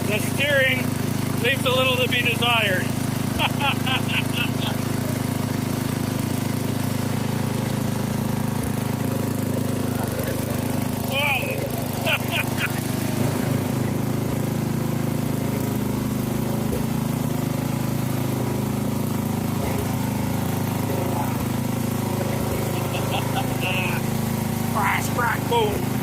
The steering leaves a little to be desired. Crash, crack, boom.